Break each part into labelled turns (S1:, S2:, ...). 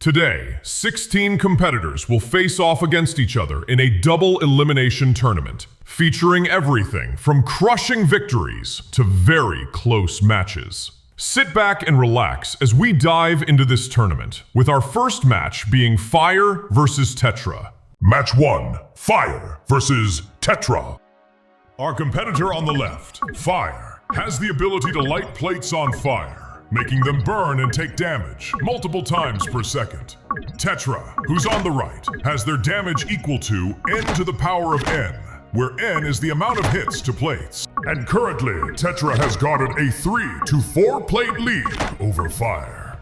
S1: Today, 16 competitors will face off against each other in a double-elimination tournament, featuring everything from crushing victories to very close matches. Sit back and relax as we dive into this tournament, with our first match being Fire versus Tetra.
S2: Match 1, Fire versus Tetra.
S1: Our competitor on the left, Fire, has the ability to light plates on fire, making them burn and take damage multiple times per second. Tetra, who's on the right, has their damage equal to n to the power of n, where n is the amount of hits to plates.
S2: And currently, Tetra has garnered a 3 to 4 plate lead over Fire.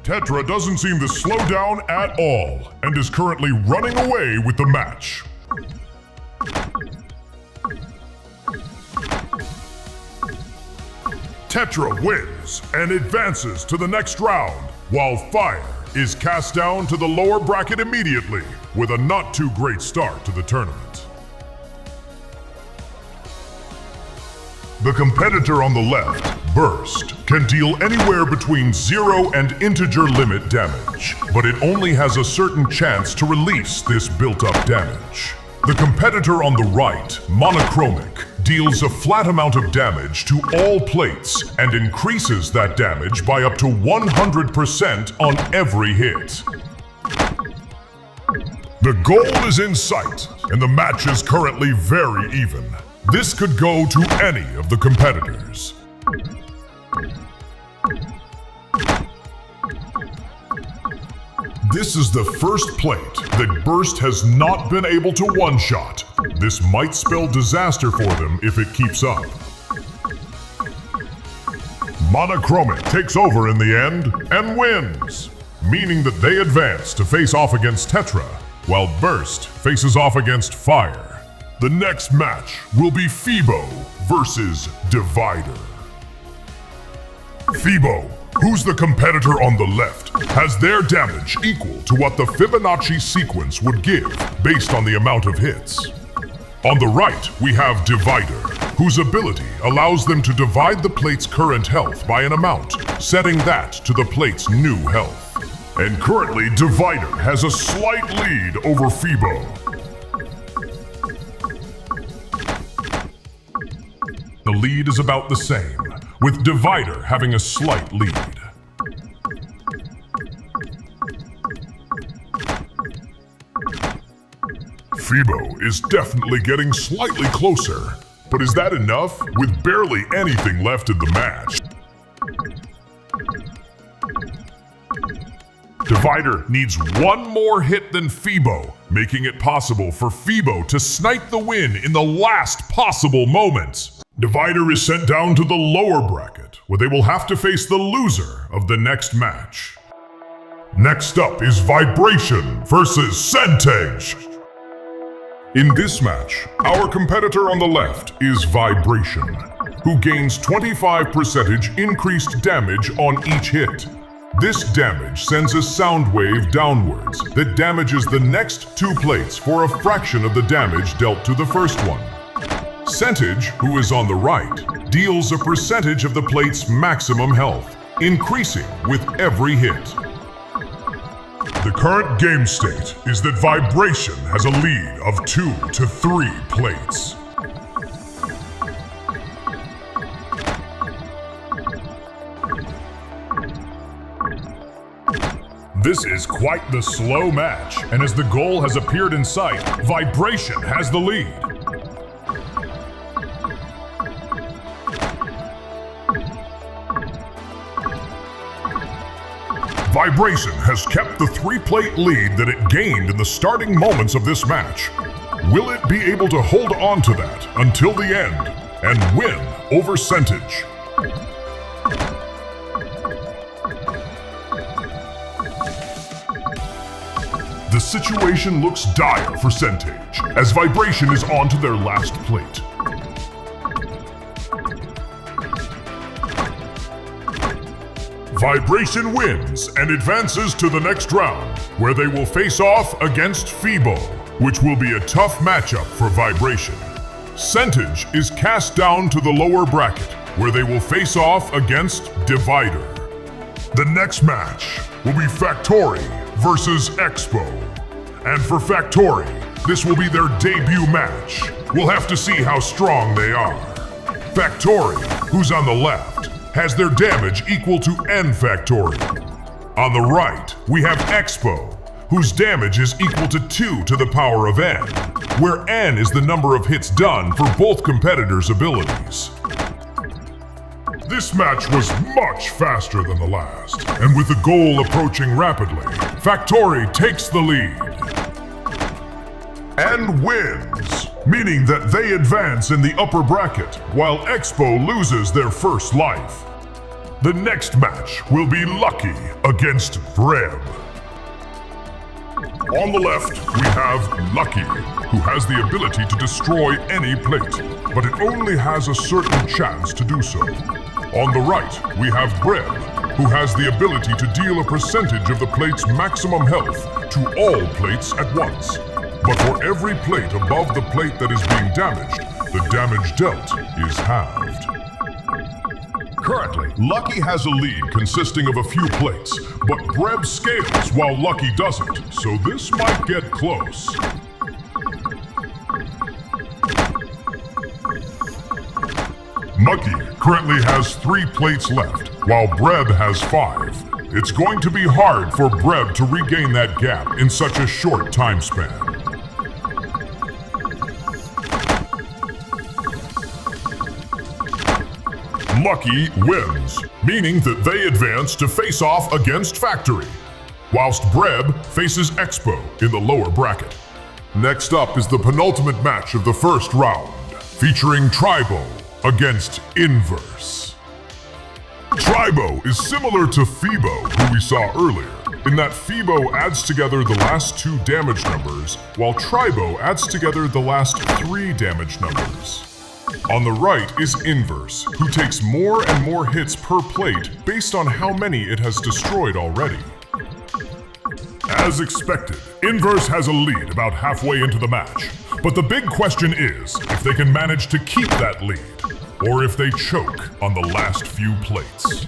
S2: Tetra doesn't seem to slow down at all and is currently running away with the match. Tetra wins and advances to the next round, while Fire is cast down to the lower bracket immediately with a not too great start to the tournament. The competitor on the left, Burst, can deal anywhere between 0 and integer limit damage, but it only has a certain chance to release this built-up damage. The competitor on the right, Monochromic, deals a flat amount of damage to all plates and increases that damage by up to 100% on every hit. The goal is in sight, and the match is currently very even. This could go to any of the competitors. This is the first plate that Burst has not been able to one-shot. This might spell disaster for them if it keeps up. Monochromic takes over in the end and wins, meaning that they advance to face off against Tetra, while Burst faces off against Fire. The next match will be Fibo versus Divider. Fibo, who's the competitor on the left, has their damage equal to what the Fibonacci sequence would give based on the amount of hits. On the right, we have Divider, whose ability allows them to divide the plate's current health by an amount, setting that to the plate's new health. And currently, Divider has a slight lead over Fibo. The lead is about the same, with Divider having a slight lead. Fibo is definitely getting slightly closer, but is that enough with barely anything left in the match? Divider needs one more hit than Fibo, making it possible for Fibo to snipe the win in the last possible moment. Divider is sent down to the lower bracket, where they will have to face the loser of the next match. Next up is Vibration versus Centage. In this match, our competitor on the left is Vibration, who gains 25% increased damage on each hit. This damage sends a sound wave downwards that damages the next 2 plates for a fraction of the damage dealt to the first one. Centage, who is on the right, deals a percentage of the plate's maximum health, increasing with every hit. The current game state is that Vibration has a lead of 2 to 3 plates. This is quite the slow match, and as the goal has appeared in sight, Vibration has the lead. Vibration has kept the 3-plate lead that it gained in the starting moments of this match. Will it be able to hold on to that until the end and win over Centage? The situation looks dire for Centage, as Vibration is on to their last plate. Vibration wins and advances to the next round, where they will face off against Fibo, which will be a tough matchup for Vibration. Centage is cast down to the lower bracket, where they will face off against Divider. The next match will be Factory versus Expo. And for Factory, this will be their debut match. We'll have to see how strong they are. Factory, who's on the left, has their damage equal to N factorial. On the right, we have Expo, whose damage is equal to 2 to the power of N, where N is the number of hits done for both competitors' abilities. This match was much faster than the last, and with the goal approaching rapidly, Factory takes the lead and wins, meaning that they advance in the upper bracket while Expo loses their first life. The next match will be Lucky against Breb. On the left, we have Lucky, who has the ability to destroy any plate, but it only has a certain chance to do so. On the right, we have Breb, who has the ability to deal a percentage of the plate's maximum health to all plates at once. But for every plate above the plate that is being damaged, the damage dealt is halved. Currently, Lucky has a lead consisting of a few plates, but Breb scales while Lucky doesn't, so this might get close. Lucky currently has 3 plates left, while Breb has 5. It's going to be hard for Breb to regain that gap in such a short time span. Lucky wins, meaning that they advance to face off against Factory, whilst Breb faces Expo in the lower bracket. Next up is the penultimate match of the first round, featuring Tribo against Inverse. Tribo is similar to Fibo, who we saw earlier, in that Fibo adds together the last 2 damage numbers, while Tribo adds together the last 3 damage numbers. On the right is Inverse, who takes more and more hits per plate based on how many it has destroyed already. As expected, Inverse has a lead about halfway into the match, but the big question is if they can manage to keep that lead, or if they choke on the last few plates.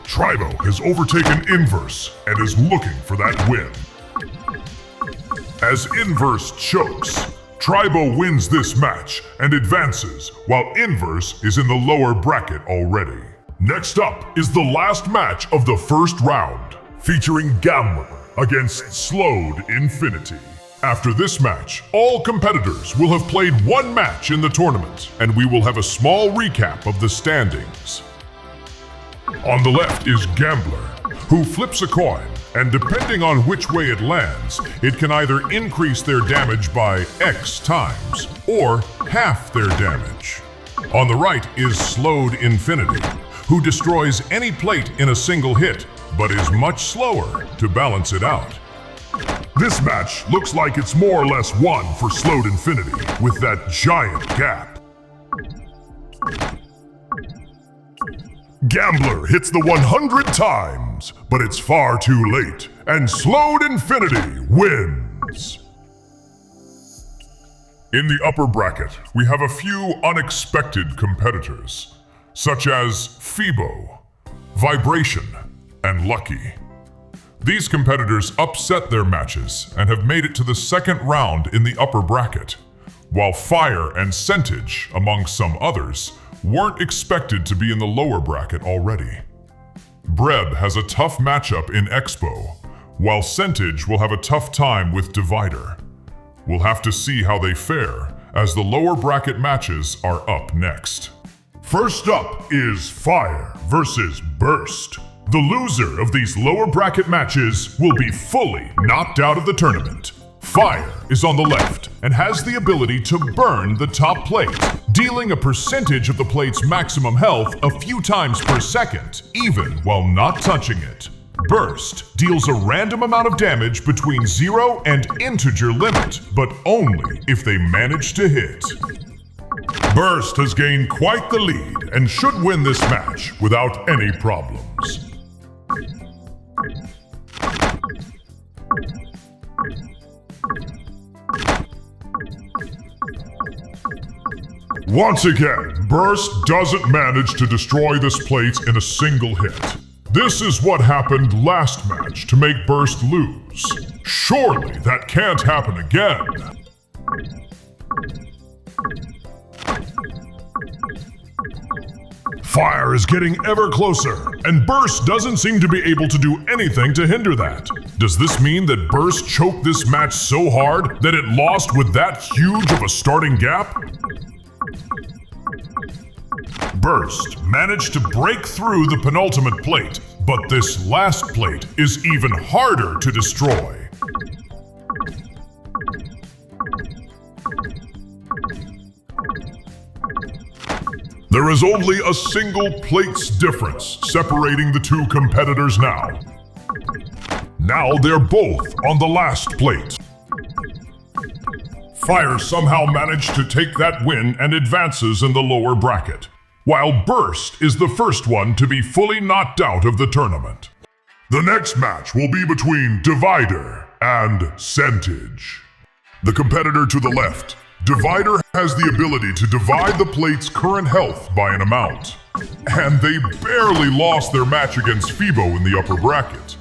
S2: Tribo has overtaken Inverse and is looking for that win. As Inverse chokes, Tribo wins this match and advances, while Inverse is in the lower bracket already. Next up is the last match of the first round, featuring Gambler against Slowed Infinity. After this match, all competitors will have played 1 match in the tournament, and we will have a small recap of the standings. On the left is Gambler, who flips a coin, and depending on which way it lands, it can either increase their damage by X times, or half their damage. On the right is Slowed Infinity, who destroys any plate in a single hit, but is much slower to balance it out. This match looks like it's more or less won for Slowed Infinity, with that giant gap. Gambler hits the 100 times, but it's far too late, and Slowed Infinity wins. In the upper bracket, we have a few unexpected competitors, such as Fibo, Vibration, and Lucky. These competitors upset their matches and have made it to the second round in the upper bracket, while Fire and Centage, among some others, weren't expected to be in the lower bracket already. Breb has a tough matchup in Expo, while Centage will have a tough time with Divider. We'll have to see how they fare, as the lower bracket matches are up next. First up is Fire versus Burst. The loser of these lower bracket matches will be fully knocked out of the tournament. Fire is on the left and has the ability to burn the top plate, dealing a percentage of the plate's maximum health a few times per second, even while not touching it. Burst deals a random amount of damage between 0 and integer limit, but only if they manage to hit. Burst has gained quite the lead and should win this match without any problems. Once again, Burst doesn't manage to destroy this plate in a single hit. This is what happened last match to make Burst lose. Surely that can't happen again. Fire is getting ever closer, and Burst doesn't seem to be able to do anything to hinder that. Does this mean that Burst choked this match so hard that it lost with that huge of a starting gap? Burst managed to break through the penultimate plate, but this last plate is even harder to destroy. There is only a single plate's difference separating the two competitors now. Now they're both on the last plate. Fire somehow managed to take that win and advances in the lower bracket, while Burst is the first one to be fully knocked out of the tournament. The next match will be between Divider and Centage. The competitor to the left, Divider has the ability to divide the plate's current health by an amount, and they barely lost their match against Fibo in the upper bracket.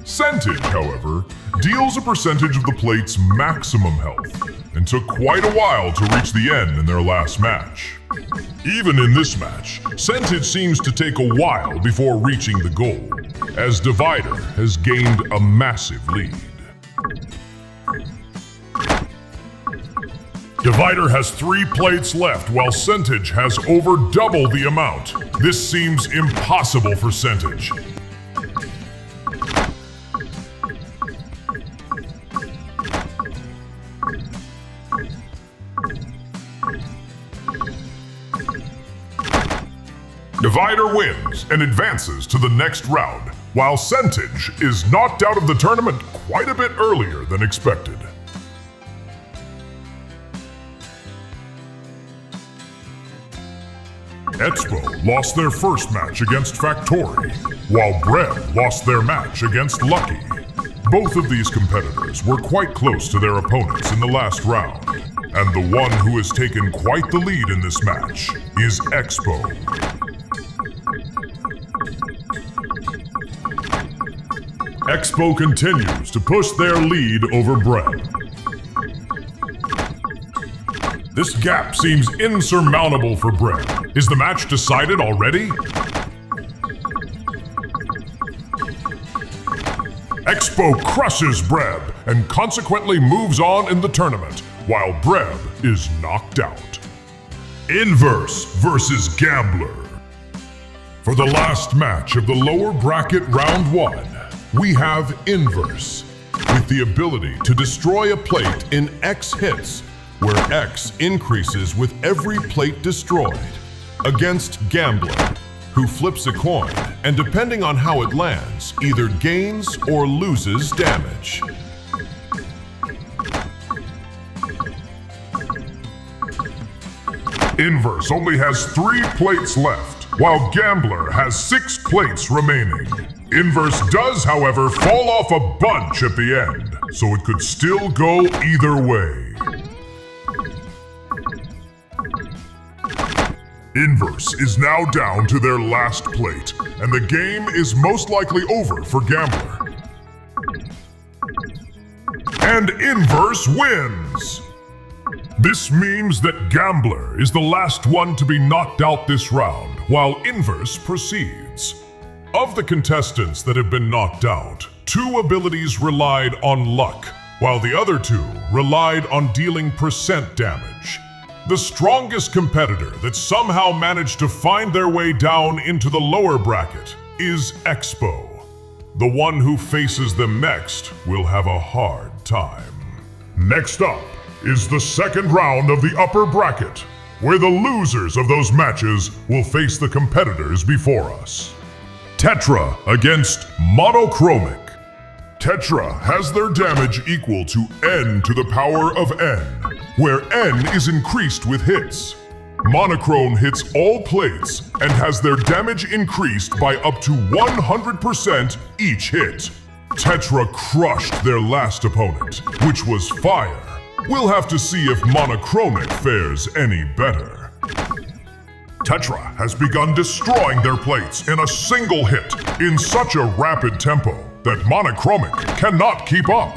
S2: Centage, however, deals a percentage of the plate's maximum health, and took quite a while to reach the end in their last match. Even in this match, Centage seems to take a while before reaching the goal, as Divider has gained a massive lead. Divider has 3 plates left, while Centage has over double the amount. This seems impossible for Centage. Divider wins and advances to the next round, while Centage is knocked out of the tournament quite a bit earlier than expected. Expo lost their first match against Factory, while Brev lost their match against Lucky. Both of these competitors were quite close to their opponents in the last round, and the one who has taken quite the lead in this match is Expo. Expo continues to push their lead over Brev. This gap seems insurmountable for Brev. Is the match decided already? Expo crushes Brev and consequently moves on in the tournament, while Brev is knocked out. Inverse versus Gambler. For the last match of the lower bracket round 1, we have Inverse, with the ability to destroy a plate in X hits, where X increases with every plate destroyed, against Gambler, who flips a coin and depending on how it lands, either gains or loses damage. Inverse only has 3 plates left, while Gambler has 6 plates remaining. Inverse does, however, fall off a bunch at the end, so it could still go either way. Inverse is now down to their last plate, and the game is most likely over for Gambler. And Inverse wins! This means that Gambler is the last one to be knocked out this round, while Inverse proceeds. Of the contestants that have been knocked out, 2 abilities relied on luck, while the other 2 relied on dealing percent damage. The strongest competitor that somehow managed to find their way down into the lower bracket is Expo. The one who faces them next will have a hard time. Next up is the second round of the upper bracket, where the losers of those matches will face the competitors before us. Tetra against Monochromic. Tetra has their damage equal to n to the power of n, where n is increased with hits. Monochrome hits all plates and has their damage increased by up to 100% each hit. Tetra crushed their last opponent, which was Fire. We'll have to see if Monochromic fares any better. Tetra has begun destroying their plates in a single hit in such a rapid tempo that Monochromic cannot keep up.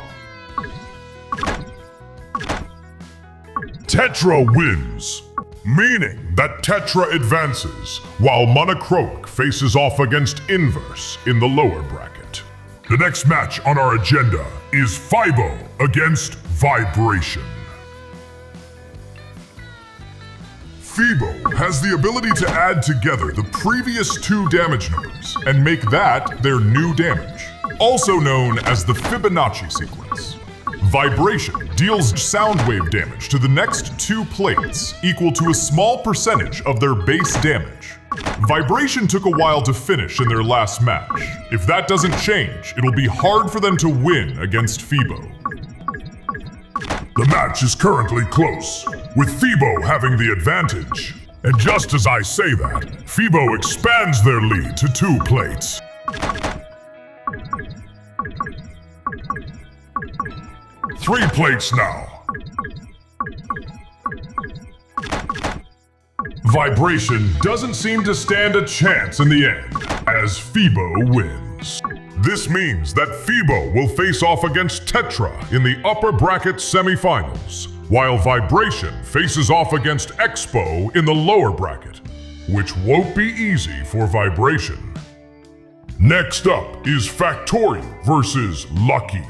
S2: Tetra wins, meaning that Tetra advances while Monochromic faces off against Inverse in the lower bracket. The next match on our agenda is Fibo against Vibration. Fibo has the ability to add together the previous two damage numbers and make that their new damage, also known as the Fibonacci sequence. Vibration deals sound wave damage to the next two plates equal to a small percentage of their base damage. Vibration took a while to finish in their last match. If that doesn't change, it'll be hard for them to win against Fibo. The match is currently close, with Fibo having the advantage. And just as I say that, Fibo expands their lead to 2 plates. Three plates now. Vibration doesn't seem to stand a chance in the end, as Fibo wins. This means that Fibo will face off against Tetra in the upper bracket semifinals, while Vibration faces off against Expo in the lower bracket, which won't be easy for Vibration. Next up is Factorial versus Lucky.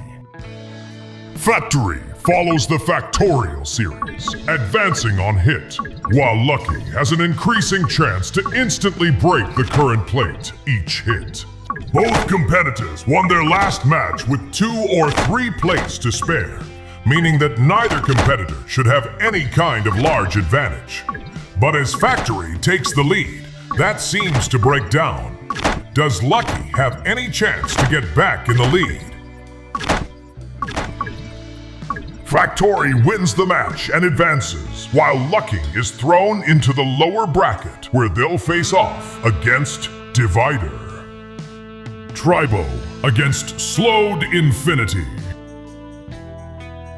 S2: Factory follows the Factorial series, advancing on hit, while Lucky has an increasing chance to instantly break the current plate each hit. Both competitors won their last match with 2 or 3 plates to spare, meaning that neither competitor should have any kind of large advantage. But as Factory takes the lead, that seems to break down. Does Lucky have any chance to get back in the lead? Factory wins the match and advances, while Lucky is thrown into the lower bracket where they'll face off against Divider. Tribo against Slowed Infinity.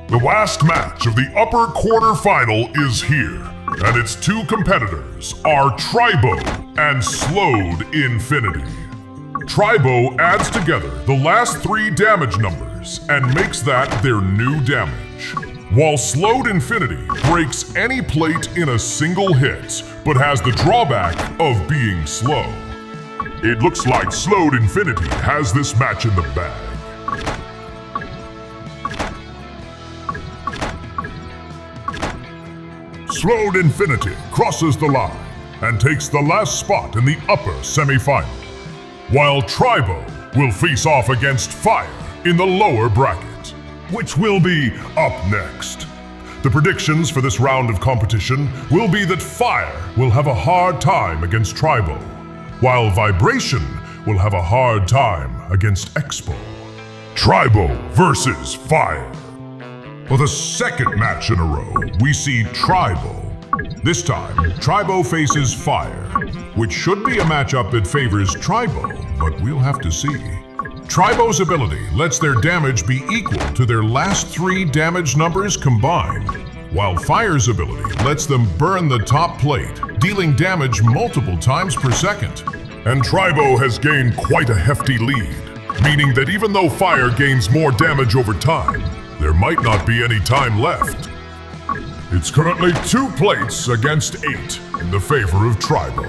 S2: The last match of the upper quarterfinal is here, and its 2 competitors are Tribo and Slowed Infinity. Tribo adds together the last 3 damage numbers and makes that their new damage, while Slowed Infinity breaks any plate in a single hit, but has the drawback of being slow. It looks like Slowed Infinity has this match in the bag. Slowed Infinity crosses the line and takes the last spot in the upper semifinal, while Tribo will face off against Fire in the lower bracket, which will be up next. The predictions for this round of competition will be that Fire will have a hard time against Tribo, while Vibration will have a hard time against Expo. Tribo versus Fire. For the second match in a row, we see Tribo. This time, Tribo faces Fire, which should be a matchup that favors Tribo, but we'll have to see. Tribo's ability lets their damage be equal to their last 3 damage numbers combined, while Fire's ability lets them burn the top plate, dealing damage multiple times per second. And Tribo has gained quite a hefty lead, meaning that even though Fire gains more damage over time, there might not be any time left. It's currently 2 plates against 8 in the favor of Tribo.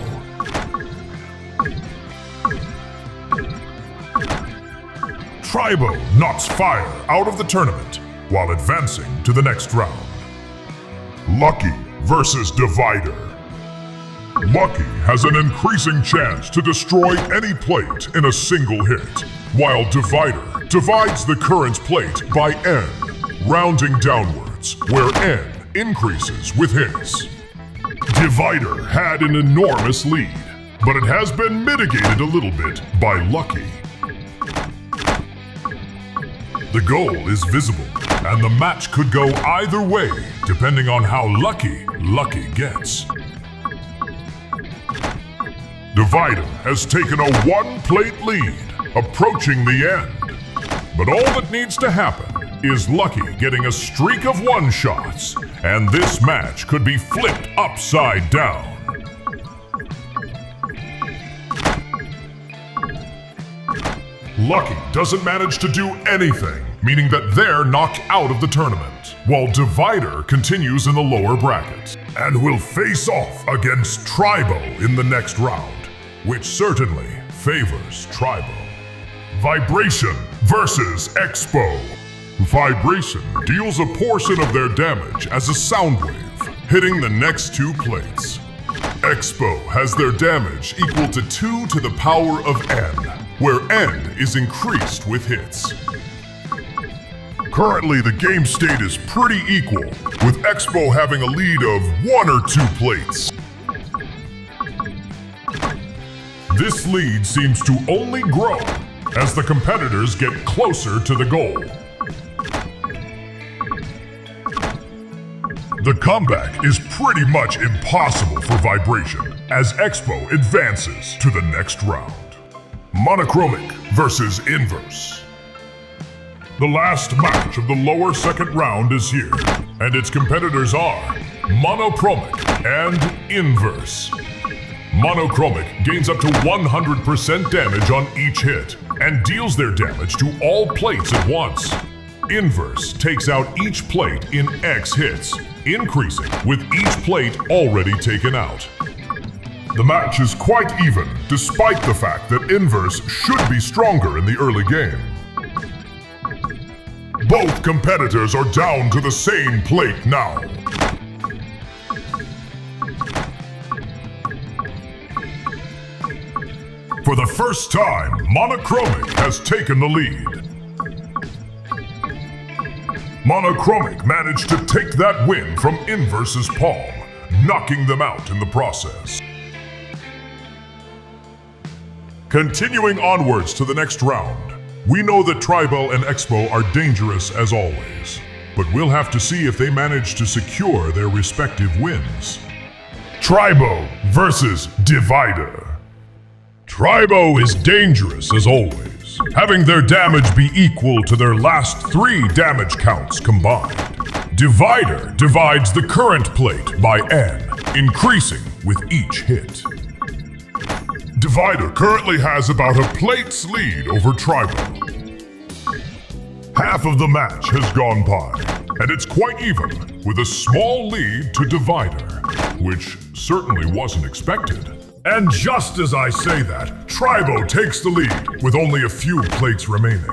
S2: Tribo knocks Fire out of the tournament while advancing to the next round. Lucky versus Divider. Lucky has an increasing chance to destroy any plate in a single hit, while Divider divides the current plate by N, rounding downwards, where N increases with hits. Divider had an enormous lead, but it has been mitigated a little bit by Lucky. The goal is visible, and the match could go either way, depending on how lucky Lucky gets. Divider has taken a 1-plate lead, approaching the end. But all that needs to happen is Lucky getting a streak of one-shots, and this match could be flipped upside down. Lucky doesn't manage to do anything, meaning that they're knocked out of the tournament, while Divider continues in the lower bracket and will face off against Tribo in the next round, which certainly favors Tribo. Vibration versus Expo. Vibration deals a portion of their damage as a sound wave, hitting the next two plates. Expo has their damage equal to 2 to the power of n, where n is increased with hits. Currently, the game state is pretty equal, with Expo having a lead of 1 or 2 plates. This lead seems to only grow as the competitors get closer to the goal. The comeback is pretty much impossible for Vibration as Expo advances to the next round. Monochromic versus Inverse. The last match of the lower second round is here, and its competitors are Monochromic and Inverse. Monochromic gains up to 100% damage on each hit and deals their damage to all plates at once. Inverse takes out each plate in X hits, increasing with each plate already taken out. The match is quite even, despite the fact that Inverse should be stronger in the early game. Both competitors are down to the same plate now. For the first time, Monochromic has taken the lead. Monochromic managed to take that win from Inverse's palm, knocking them out in the process. Continuing onwards to the next round, we know that Tribo and Expo are dangerous as always, but we'll have to see if they manage to secure their respective wins. Tribo versus Divider. Tribo is dangerous as always, having their damage be equal to their last 3 damage counts combined. Divider divides the current plate by n, increasing with each hit. Divider currently has about a plate's lead over Tribo. Half of the match has gone by, and it's quite even, with a small lead to Divider, which certainly wasn't expected. And just as I say that, Tribo takes the lead, with only a few plates remaining.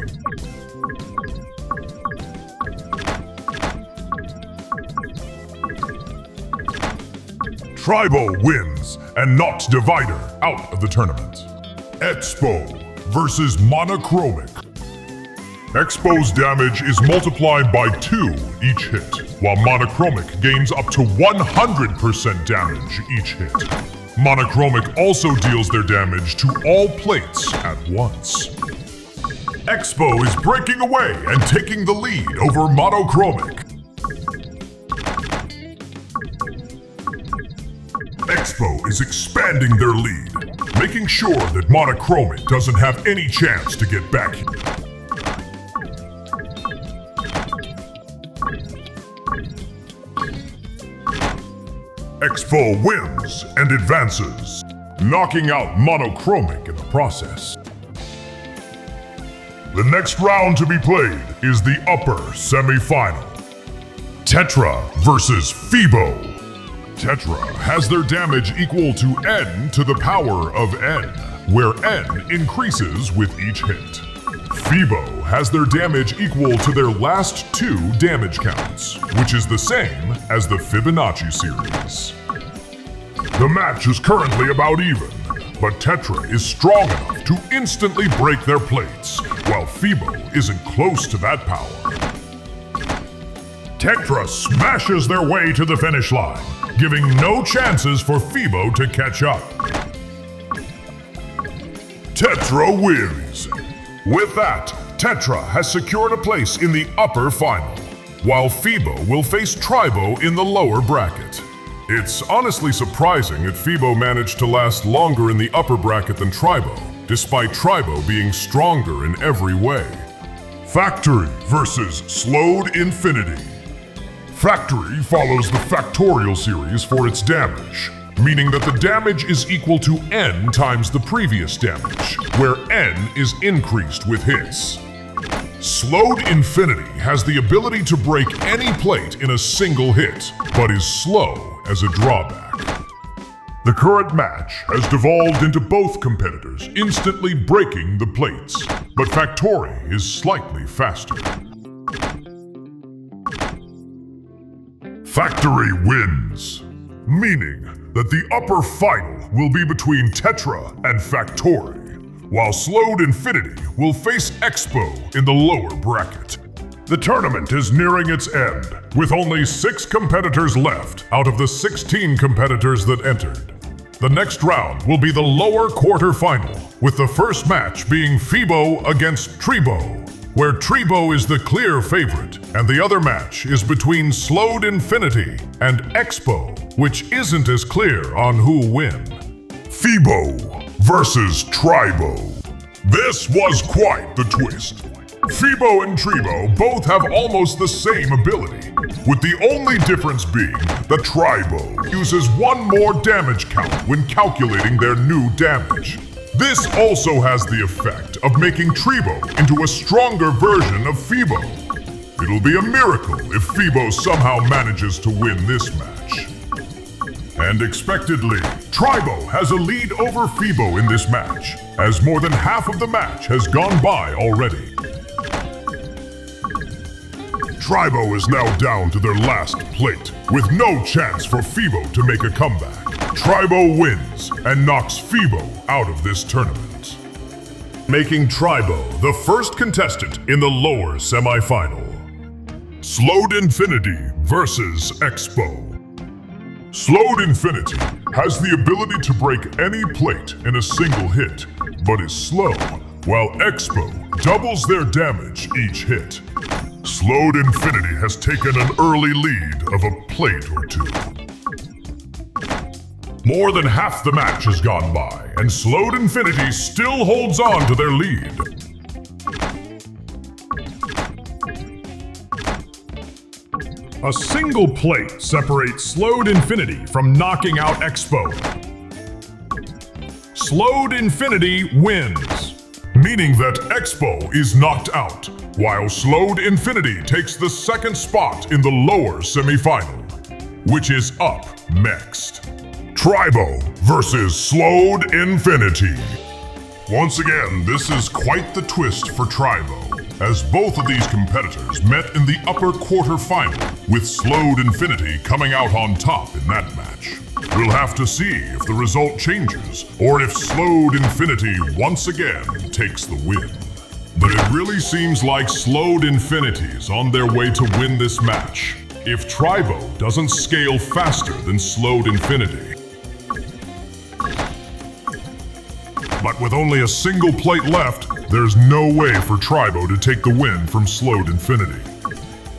S2: Tribo wins and knocks Divider out of the tournament. Expo versus Monochromic. Expo's damage is multiplied by 2 each hit, while Monochromic gains up to 100% damage each hit. Monochromic also deals their damage to all plates at once. Expo is breaking away and taking the lead over Monochromic. Expo is expanding their lead, making sure that Monochromic doesn't have any chance to get back here. Expo wins and advances, knocking out Monochromic in the process. The next round to be played is the upper semi-final. Tetra versus Fibo. Tetra has their damage equal to n to the power of n, where n increases with each hit. Fibo has their damage equal to their last 2 damage counts, which is the same as the Fibonacci series. The match is currently about even, but Tetra is strong enough to instantly break their plates, while Fibo isn't close to that power. Tetra smashes their way to the finish line, giving no chances for Fibo to catch up. Tetra wins. With that, Tetra has secured a place in the upper final, while Fibo will face Tribo in the lower bracket. It's honestly surprising that Fibo managed to last longer in the upper bracket than Tribo, despite Tribo being stronger in every way. Factory versus Slowed Infinity. Factory follows the factorial series for its damage, meaning that the damage is equal to n times the previous damage, where n is increased with hits. Slowed Infinity has the ability to break any plate in a single hit, but is slow as a drawback. The current match has devolved into both competitors instantly breaking the plates, but Factory is slightly faster. Factory wins, meaning that the upper final will be between Tetra and Factory, while Slowed Infinity will face Expo in the lower bracket. The tournament is nearing its end, with only 6 competitors left out of the 16 competitors that entered. The next round will be the lower quarterfinal, with the first match being Fibo against Tribo, where Tribo is the clear favorite, and the other match is between Slowed Infinity and Expo, which isn't as clear on who win. Fibo versus Tribo. This was quite the twist. Fibo and Tribo both have almost the same ability, with the only difference being that Tribo uses one more damage count when calculating their new damage. This also has the effect of making Tribo into a stronger version of Fibo. It'll be a miracle if Fibo somehow manages to win this match. And expectedly, Tribo has a lead over Fibo in this match, as more than half of the match has gone by already. Tribo is now down to their last plate, with no chance for Fibo to make a comeback. Tribo wins and knocks Fibo out of this tournament, making Tribo the first contestant in the lower semifinal. Slowed Infinity versus Expo. Slowed Infinity has the ability to break any plate in a single hit, but is slow, while Expo doubles their damage each hit. Slowed Infinity has taken an early lead of a plate or two. More than half the match has gone by, and Slowed Infinity still holds on to their lead. A single plate separates Slowed Infinity from knocking out Expo. Slowed Infinity wins, meaning that Expo is knocked out, while Slowed Infinity takes the second spot in the lower semifinal, which is up next. Tribo versus Slowed Infinity. Once again, this is quite the twist for Tribo, as both of these competitors met in the upper quarterfinal, with Slowed Infinity coming out on top in that match. We'll have to see if the result changes, or if Slowed Infinity once again takes the win. But it really seems like Slowed Infinity is on their way to win this match, if Tribo doesn't scale faster than Slowed Infinity. But with only a single plate left, there's no way for Tribo to take the win from Slowed Infinity,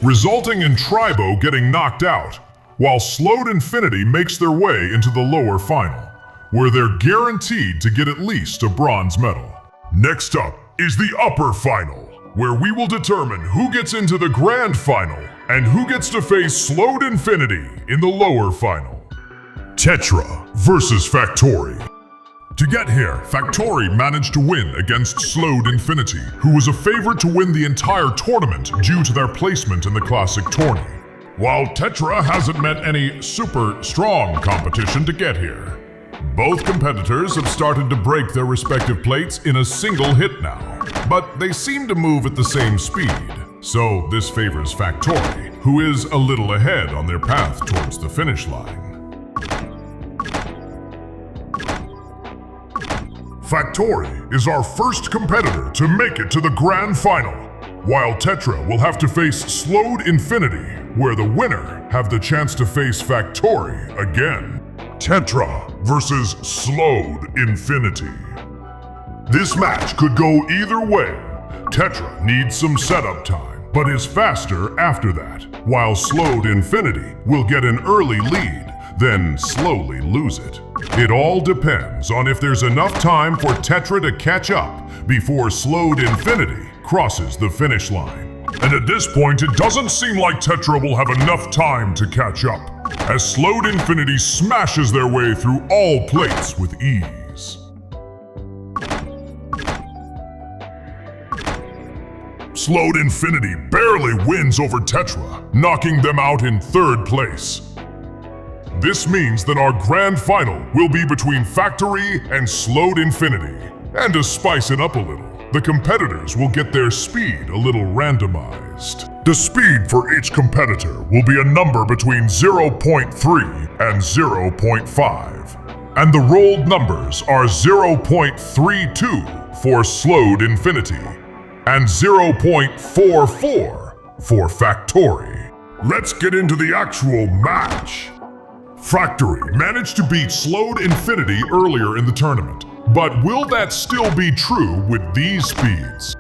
S2: resulting in Tribo getting knocked out, while Slowed Infinity makes their way into the lower final, where they're guaranteed to get at least a bronze medal. Next up is the upper final, where we will determine who gets into the grand final and who gets to face Slowed Infinity in the lower final. Tetra versus Factory. To get here, Factory managed to win against Slowed Infinity, who was a favorite to win the entire tournament due to their placement in the classic tourney, while Tetra hasn't met any super strong competition to get here. Both competitors have started to break their respective plates in a single hit now, but they seem to move at the same speed, so this favors Factory, who is a little ahead on their path towards the finish line. Factory is our first competitor to make it to the grand final, while Tetra will have to face Slowed Infinity, where the winner have the chance to face Factory again. Tetra versus Slowed Infinity. This match could go either way. Tetra needs some setup time, but is faster after that, while Slowed Infinity will get an early lead, then slowly lose it. It all depends on if there's enough time for Tetra to catch up before Slowed Infinity crosses the finish line. And at this point, it doesn't seem like Tetra will have enough time to catch up, as Slowed Infinity smashes their way through all plates with ease. Slowed Infinity barely wins over Tetra, knocking them out in third place. This means that our grand final will be between Factory and Slowed Infinity. And to spice it up a little, the competitors will get their speed a little randomized. The speed for each competitor will be a number between 0.3 and 0.5. And the rolled numbers are 0.32 for Slowed Infinity and 0.44 for Factory. Let's get into the actual match. Factory managed to beat Slowed Infinity earlier in the tournament, but will that still be true with these speeds?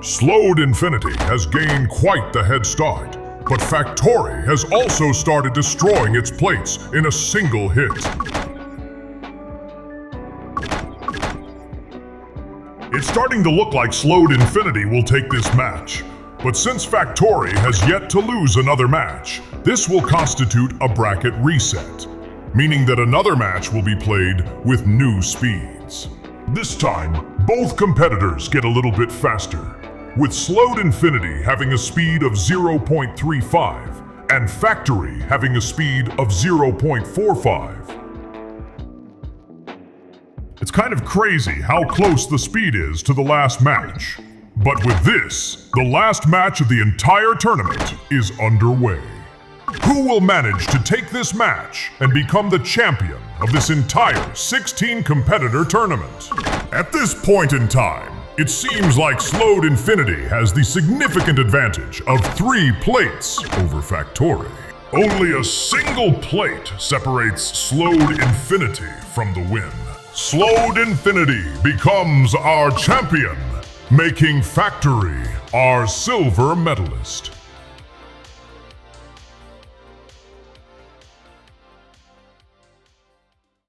S2: Slowed Infinity has gained quite the head start, but Factory has also started destroying its plates in a single hit. It's starting to look like Slowed Infinity will take this match. But since Factory has yet to lose another match, this will constitute a bracket reset, meaning that another match will be played with new speeds. This time, both competitors get a little bit faster, with Slowed Infinity having a speed of 0.35 and Factory having a speed of 0.45. It's kind of crazy how close the speed is to the last match. But with this, the last match of the entire tournament is underway. Who will manage to take this match and become the champion of this entire 16-competitor tournament? At this point in time, it seems like Slowed Infinity has the significant advantage of 3 plates over Factory. Only a single plate separates Slowed Infinity from the win. Slowed Infinity becomes our champion, making Factory our silver medalist.